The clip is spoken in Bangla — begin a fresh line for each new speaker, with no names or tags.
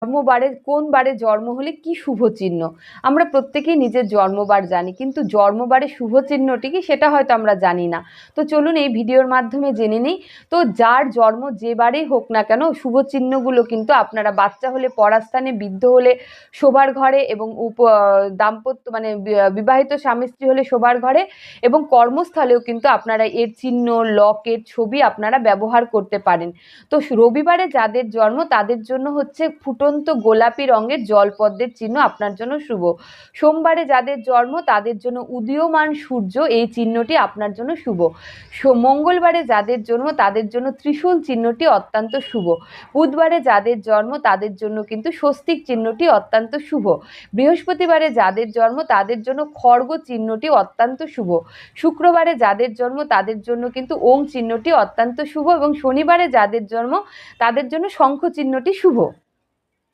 জন্মবারে কোন বারে জন্ম হলে কি শুভ চিহ্ন। আমরা প্রত্যেকেই নিজের জন্মবার জানি, কিন্তু জন্মবারে শুভ চিহ্নটি কি সেটা হয়তো আমরা জানি না। তো চলুন এই ভিডিওর মাধ্যমে জেনে নিই। তো যার জন্ম যে বারেই হোক না কেন, শুভ চিহ্নগুলো কিন্তু আপনারা বাচ্চা হলে পড়াস্থানে, বৃদ্ধ হলে শোবার ঘরে, এবং দাম্পত্য মানে বিবাহিত স্বামী স্ত্রী হলে শোবার ঘরে, এবং কর্মস্থলেও কিন্তু আপনারা এর চিহ্ন, লকের ছবি আপনারা ব্যবহার করতে পারেন। তো রবিবারে যাদের জন্ম তাদের জন্য হচ্ছে ফুটন্ত গোলাপি রঙের জলপদ্মের চিহ্ন আপনার জন্য শুভ। সোমবারে যাদের জন্ম তাদের জন্য উদীয়মান সূর্য, এই চিহ্নটি আপনার জন্য শুভ। মঙ্গলবারে যাদের জন্ম তাদের জন্য ত্রিশূল চিহ্নটি অত্যন্ত শুভ। বুধবারে যাদের জন্ম তাদের জন্য কিন্তু স্বস্তিক চিহ্নটি অত্যন্ত শুভ। বৃহস্পতিবারে যাদের জন্ম তাদের জন্য খড়গ চিহ্নটি অত্যন্ত শুভ। শুক্রবারে যাদের জন্ম তাদের জন্য কিন্তু ওং চিহ্নটি অত্যন্ত শুভ, এবং শনিবারে যাদের জন্ম তাদের জন্য শঙ্খ চিহ্নটি শুভ।